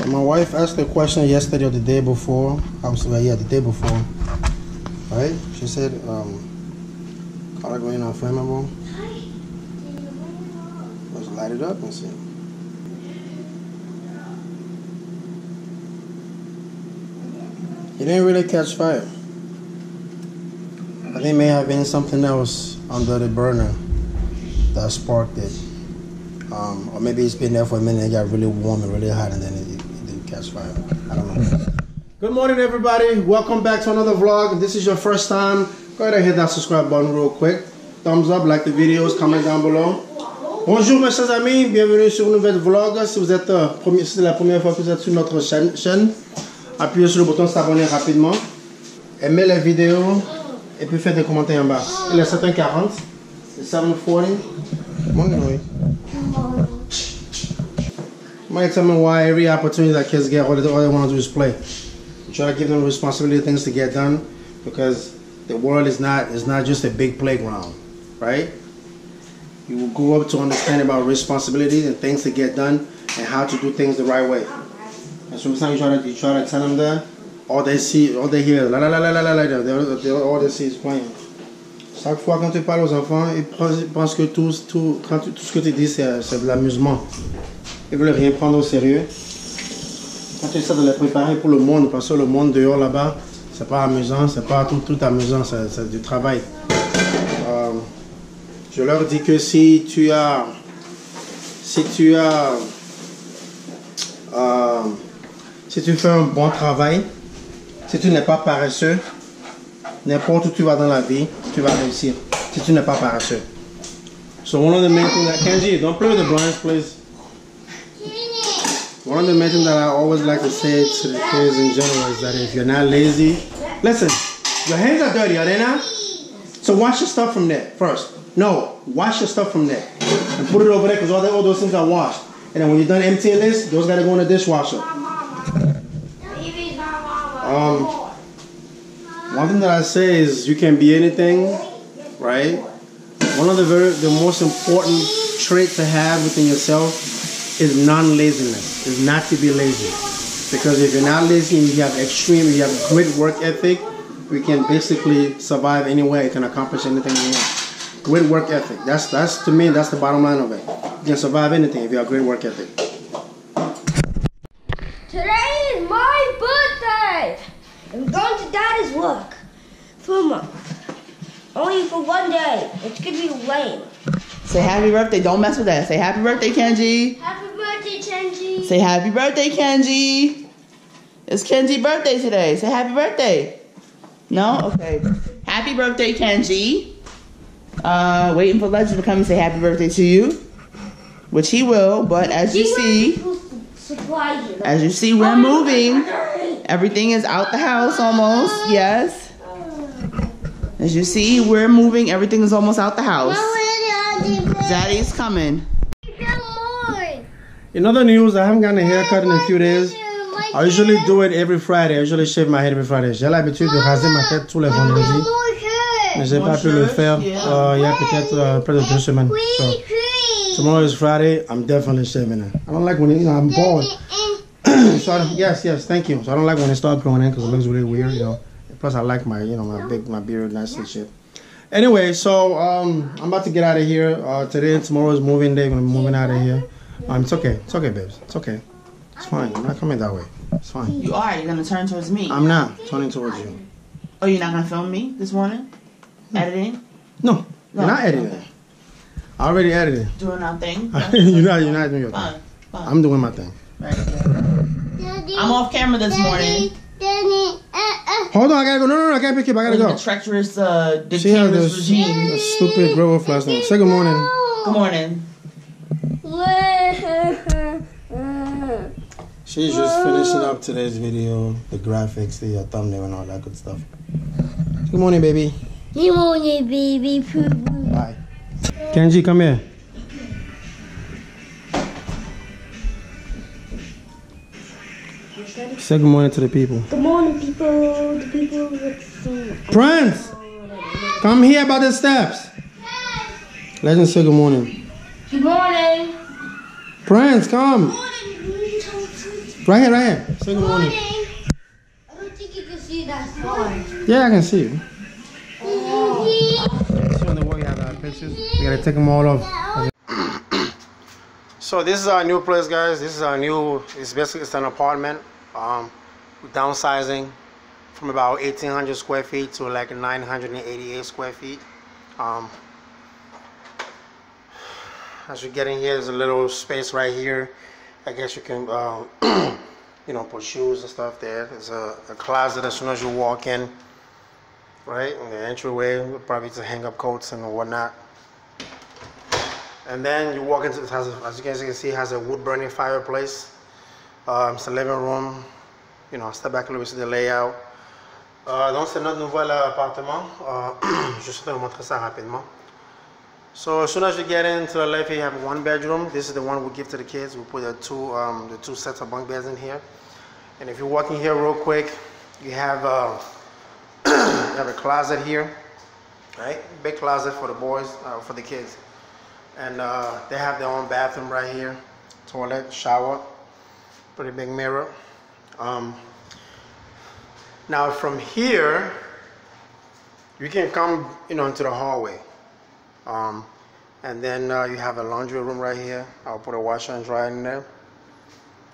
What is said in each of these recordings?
My wife asked a question yesterday or the day before. The day before. Right? She said, color going on flammable. Let's light it up and see. It didn't really catch fire. I think it may have been something else under the burner that sparked it. Or maybe it's been there for a minute and it got really warm and really hot and then it didn't catch fire. I don't know. Good morning, everybody. Welcome back to another vlog. If this is your first time, go ahead and hit that subscribe button real quick. Thumbs up, like the videos, comment down below. Bonjour mes chers amis, bienvenue sur un nouvel vlog. Si vous êtes c'est la première fois que vous êtes sur notre chaîne, appuyez sur le bouton s'abonner rapidement. Aimez la vidéo et puis faites des commentaires en bas. Il est 7h40, c'est 7:40. Morning. You might tell me why every opportunity that kids get, all they want to do is play. You try to give them responsibility, things to get done, because the world is not just a big playground, right? You will grow up to understand about responsibilities and things to get done and how to do things the right way. And sometimes you try to tell them that, all they hear, la la la la la la, all they see is playing. Chaque fois quand tu parles aux enfants, ils pensent que tout ce que tu dis c'est de l'amusement. Ils veulent rien prendre au sérieux. Quand tu essaies de les préparer pour le monde, parce que le monde dehors là-bas, c'est pas amusant, c'est pas tout amusant, c'est du travail. Je leur dis que si tu fais un bon travail, si tu n'es pas paresseux, n'importe où tu vas dans la vie, tu vas réussir. Si tu n'es pas paresseux. So one of the main things that Kenji, don't play with the blinds, please. One of the main things that I always like to say to the kids in general is that if you're not lazy, listen, your hands are dirty, are they not? So wash your stuff from there first. No, wash your stuff from there and put it over there because all those things are washed. And then when you're done emptying this, those gotta go in the dishwasher. One thing that I say is you can be anything, right? One of the most important traits to have within yourself is non-laziness, is not to be lazy. Because if you're not lazy and you have great work ethic, we can basically survive anywhere. You can accomplish anything you want. Great work ethic. That's to me, that's the bottom line of it. You can survive anything if you have great work ethic. Today is my birthday. I'm going to Daddy's work for a month. Only for one day. It's gonna be lame. Say happy birthday. Don't mess with that. Say happy birthday, Kenji. Happy birthday, Kenji. Say happy birthday, Kenji. It's Kenji's birthday today. Say happy birthday. No? Okay. Happy birthday, Kenji. Waiting for Legend to come and say happy birthday to you. Which he will, but as you see, we're moving. Everything is out the house almost. Yes. As you see, we're moving. Everything is almost out the house. Daddy's coming. In other news, I haven't gotten a haircut in a few days. I usually do it every Friday. I usually shave my head every Friday. J'ai l'habitude de raser ma tête tous les vendredis. Mais j'ai pas pu le faire il y a peut-être près de 2 semaines. So, tomorrow is Friday. I'm definitely shaving it. I don't like when I'm bald. So yes, thank you. So I don't like when it starts growing in because it looks really weird, you know. Plus I like my, my beard, nice and shit. Anyway, so I'm about to get out of here. Today and tomorrow is moving day. I'm gonna be moving out of here. It's okay, babes. It's okay. It's fine. I'm not coming that way. It's fine. You are. You're gonna turn towards me. I'm not turning towards you. Oh, you're not gonna film me this morning? Editing? No, you're not editing. Okay. I already edited. Doing our thing? you're not doing your thing. Fine. I'm doing my thing. Right. I'm off camera this morning. Hold on, I gotta go. No, I can't pick you up. I gotta go. The treacherous dictator's regime. The stupid grow up last night. Say good morning. Good morning. She's just finishing up today's video, the graphics, the thumbnail, and all that good stuff. Good morning, baby. Good morning, baby. Bye. Kenji, come here. Say good morning to the people. Good morning, people. The people Prince, come here by the steps. Legend, say good morning. Good morning. Prince, come. Right here, right here. Say good morning. I don't think you can see that far. Yeah, I can see you. See on the wall, you have our pictures. We gotta take them all off. So this is our new place, guys. This is our new. It's basically an apartment. We're downsizing from about 1,800 square feet to like 988 square feet. As you get in here, there's a little space right here. I guess you can, you know, put shoes and stuff there. There's a closet as soon as you walk in, right? In the entryway, probably to hang up coats and whatnot. And then you walk into, it has, as you guys can see, it has a wood burning fireplace. It's a living room. You know, step back a little bit, see the layout. Donc c'est notre nouvel appartement. Juste vais vous montrer ça rapidement. So as soon as you get into the left, you have one bedroom. This is the one we give to the kids. We put the two sets of bunk beds in here. And if you walk in here real quick, you have you have a closet here, right? Big closet for the boys, for the kids. And they have their own bathroom right here, toilet, shower, pretty big mirror. Now from here, you can come, you know, into the hallway. And then you have a laundry room right here. I'll put a washer and dryer in there.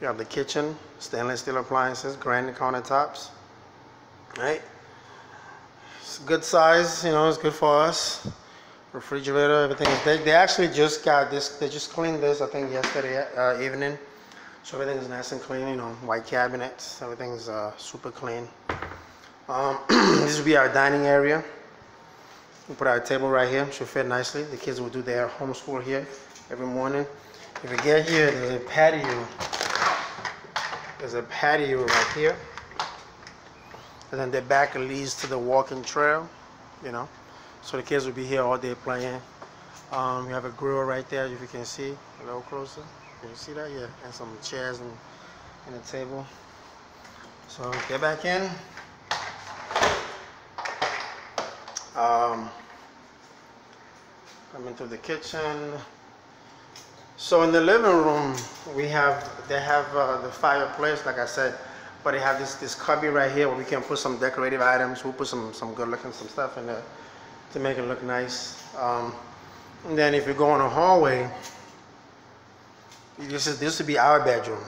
You have the kitchen, stainless steel appliances, granite countertops. Right? It's a good size, you know, it's good for us. Refrigerator, everything. They actually just got this, they just cleaned this, I think, yesterday evening. So everything is nice and clean, you know, white cabinets, everything's super clean. This will be our dining area. We put our table right here, should fit nicely. The kids will do their homeschool here every morning. If you get here, there's a patio. There's a patio right here. And then the back leads to the walking trail, you know. So the kids will be here all day playing. You have a grill right there, if you can see, a little closer. Can you see that? Yeah, and some chairs and a table. So get back in. Come into the kitchen. So in the living room, they have the fireplace, like I said, but they have this cubby right here where we can put some decorative items. We'll put some good looking stuff in there to make it look nice. And then if you go in the hallway, this would be our bedroom.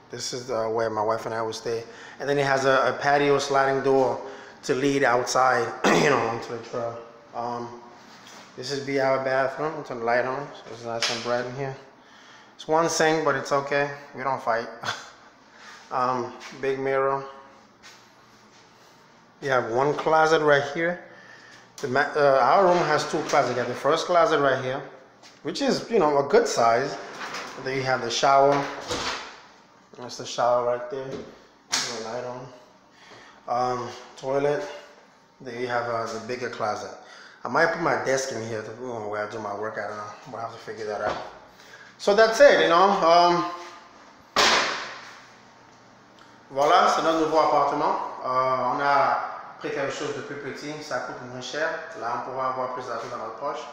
This is where my wife and I would stay. And then it has a patio sliding door to lead outside, you know, onto the trail. This would be our bathroom. I'll turn the light on, so it's nice and bright in here. It's one sink, but it's okay. We don't fight. Big mirror. You have one closet right here. Our room has two closets. You have the first closet right here, which is, you know, a good size. And then you have the shower. That's the shower right there. Turn the light on. Toilet. Then you have the bigger closet. I might put my desk in here where I do my work. I don't know. We'll have to figure that out. So that's it, you know. Voilà, c'est notre nouveau appartement. On a pris quelque chose de plus petit, ça coûte moins cher. Là, on pourra avoir plus d'argent dans notre poche.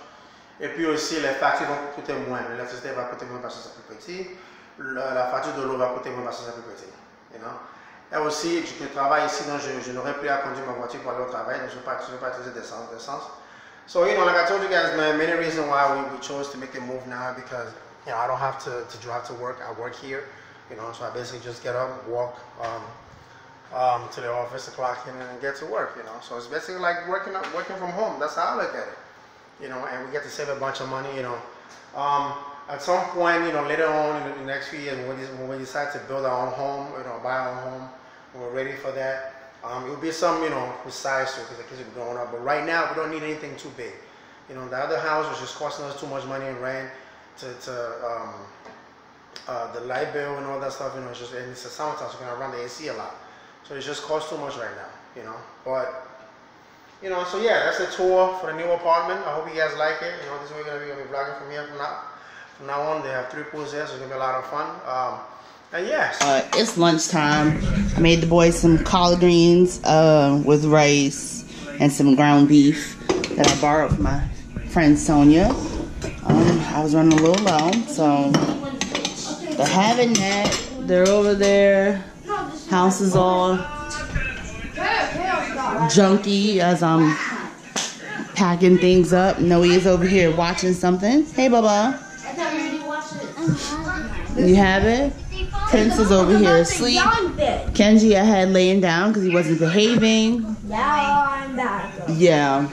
Et puis aussi, les factures vont coûter moins. L'électricité va coûter moins parce que c'est plus petit. La facture de l'eau va coûter moins parce que c'est plus petit. You know? Et aussi, je travaille ici, donc je n'aurai plus à conduire ma voiture pour aller au travail. Donc je ne vais pas utiliser d'essence. So, you know, like I told you guys, my main reason why we chose to make the move now, because, you know, I don't have to drive to work. I work here, you know, so I basically just get up, walk to the office, clock in, and get to work, you know. So it's basically like working from home. That's how I look at it, you know, and we get to save a bunch of money, you know. At some point, you know, later on in the next few years, when we decide to build our own home, you know, buy our own home, when we're ready for that, it will be some, you know, besides because the kids will be growing up. But right now, we don't need anything too big. You know, the other house was just costing us too much money in rent to the light bill and all that stuff, you know, it's just, and it's the summertime, so we're gonna run the AC a lot. So it just costs too much right now, you know. But, you know, so yeah, that's the tour for the new apartment. I hope you guys like it. You know, this is what we're gonna be vlogging from here from now on. They have 3 pools there, so it's gonna be a lot of fun. And yes. It's lunchtime. I made the boys some collard greens with rice and some ground beef that I borrowed from my friend Sonia. I was running a little low, so they're having that. They're over there. House is all junky as I'm packing things up. Noe is over here watching something. Hey, Bubba. You have it? Prince is over here asleep. Kenji I had laying down because he wasn't behaving. Yeah.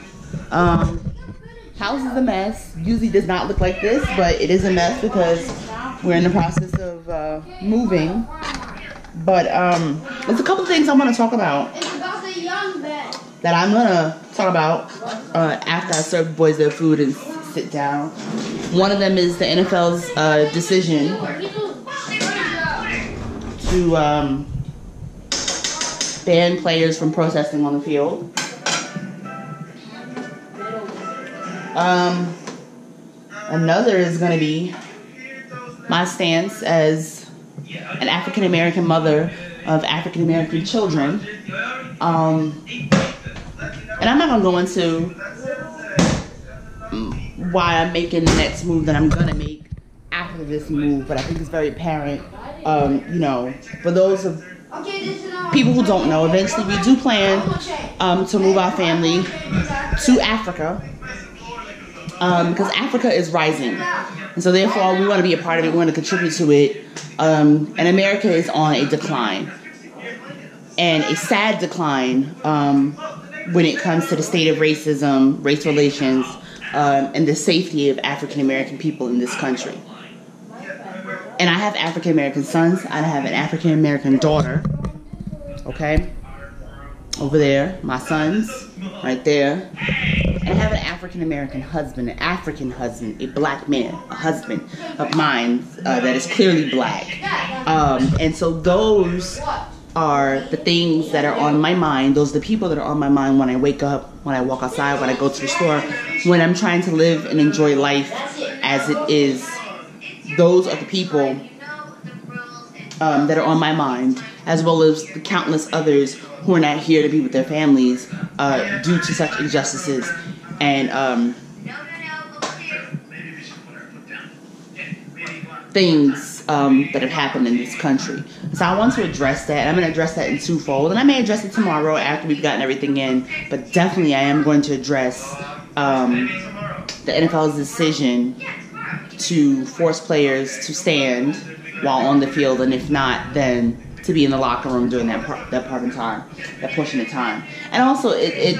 House is a mess. Usually does not look like this, but it is a mess because we're in the process of moving. But there's a couple things I want to talk about. It's about the young man. That I'm gonna talk about after I serve the boys their food and sit down. One of them is the NFL's decision to ban players from protesting on the field. Another is going to be my stance as an African American mother of African American children. And I'm not going to go into why I'm making the next move that I'm going to make after this move, but I think it's very apparent. You know, for those of people who don't know, eventually we do plan to move our family to Africa. Because Africa is rising, and so therefore we want to be a part of it. We want to contribute to it, and America is on a decline, and a sad decline when it comes to the state of racism, race relations, and the safety of African American people in this country. And I have African American sons. I have an African American daughter. Okay, over there, my sons, right there. And I have an African American husband, an African husband, a black man, a husband of mine that is clearly black. And so those are the things that are on my mind. Those are the people that are on my mind when I wake up, when I walk outside, when I go to the store, when I'm trying to live and enjoy life as it is. Those are the people that are on my mind, as well as the countless others who are not here to be with their families due to such injustices and things that have happened in this country. So I want to address that. I'm going to address that in twofold, and I may address it tomorrow after we've gotten everything in, but definitely I am going to address the NFL's decision to force players to stand while on the field, and if not, then to be in the locker room during that portion of time. And also, it's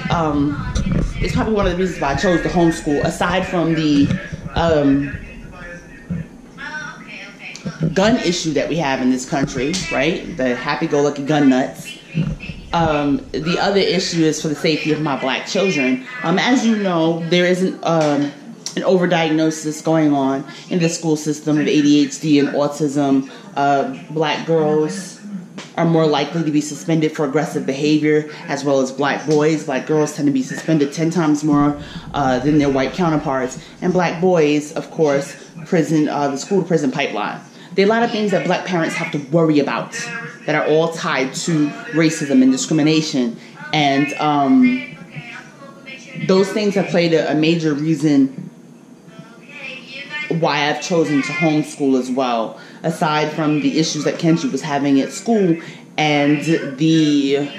probably one of the reasons why I chose to homeschool, aside from the gun issue that we have in this country, right? The happy-go-lucky gun nuts. The other issue is for the safety of my black children. As you know, there isn't an overdiagnosis going on in the school system of ADHD and autism. Black girls are more likely to be suspended for aggressive behavior, as well as black boys. Black girls tend to be suspended 10 times more than their white counterparts. And black boys, of course, the school-to-prison pipeline. There are a lot of things that black parents have to worry about that are all tied to racism and discrimination. And those things have played a major reason why I've chosen to homeschool as well, aside from the issues that Kenji was having at school and the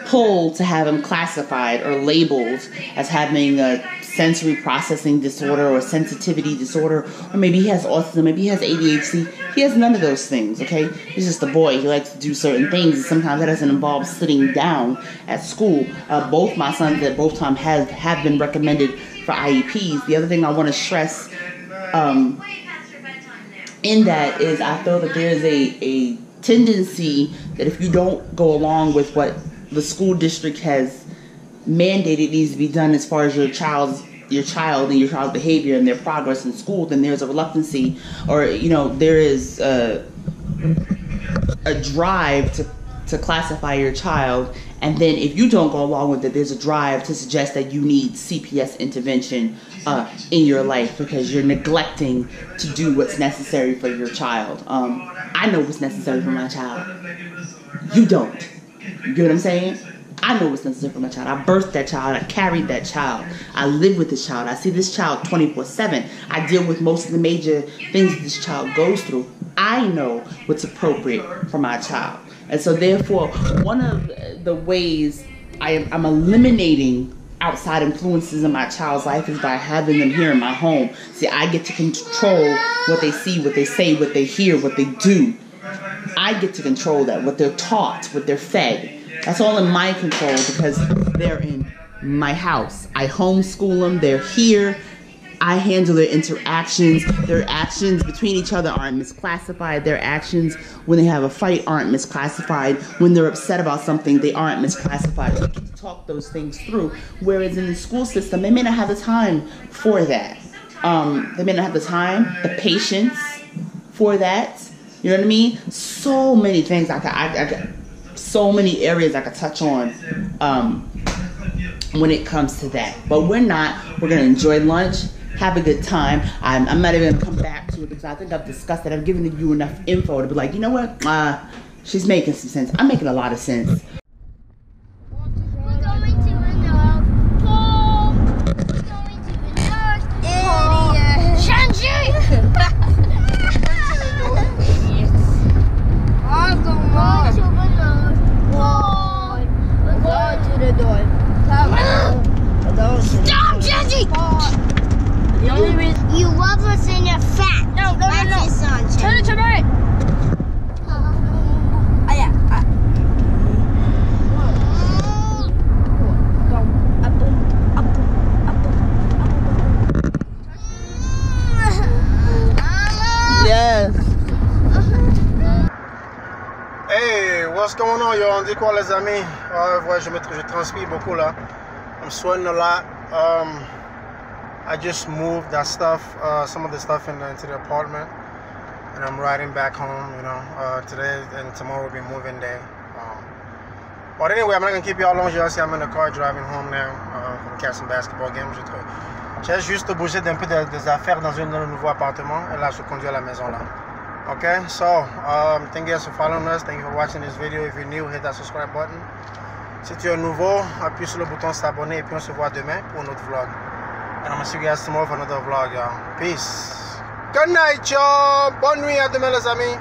pull to have him classified or labeled as having a sensory processing disorder or sensitivity disorder, or maybe he has autism, maybe he has ADHD. He has none of those things, okay? He's just a boy. He likes to do certain things, and sometimes that doesn't involve sitting down at school. Both my sons at both times have been recommended for IEPs. The other thing I want to stress in that is I feel that there's a tendency that if you don't go along with what the school district has mandated needs to be done as far as your child's your child and your child's behavior and their progress in school, then there's a reluctancy, or there is a drive to classify your child. And then if you don't go along with it, there's a drive to suggest that you need CPS intervention in your life because you're neglecting to do what's necessary for your child. I know what's necessary for my child. You don't. You get what I'm saying? I know what's necessary for my child. I birthed that child. I carried that child. I live with this child. I see this child 24/7. I deal with most of the major things that this child goes through. I know what's appropriate for my child. And so therefore, one of the ways I'm eliminating outside influences in my child's life is by having them here in my home. See, I get to control what they see, what they say, what they hear, what they do. I get to control that, what they're taught, what they're fed. That's all in my control because they're in my house. I homeschool them. They're here. I handle their interactions. Their actions between each other aren't misclassified. Their actions when they have a fight aren't misclassified. When they're upset about something, they aren't misclassified. We get to talk those things through. Whereas in the school system, they may not have the time for that. They may not have the time, the patience for that. You know what I mean? So many things so many areas I could touch on when it comes to that. But we're not. We're going to enjoy lunch, have a good time. I'm not even going to come back to it because I think I've discussed it. I've given you enough info to be like, you know what? She's making some sense. I'm making a lot of sense. Stop, Jesse! The only reason you love us and you're fat. No. Turn it to right. Yes. Hey, what's going on, yo? On dit quoi, les amis? Ouais, je transpire beaucoup là. I'm sweating a lot. I just moved that stuff, some of the stuff into the apartment, and I'm riding back home. Today and tomorrow will be moving day. But anyway, I'm not gonna keep you all long. I'm in the car driving home now. From casting basketball game. J'ai juste bougé d'un peu des affaires dans un nouveau appartement, et là je conduis à la maison là. Okay, so thank you guys for following us. Thank you for watching this video. If you're new, hit that subscribe button. Si tu es nouveau, appuie sur le bouton s'abonner et puis on se voit demain pour un autre vlog. And I'm gonna see you guys tomorrow for another vlog, y'all. Peace. Good night, y'all. Bonne nuit, à demain, les amis.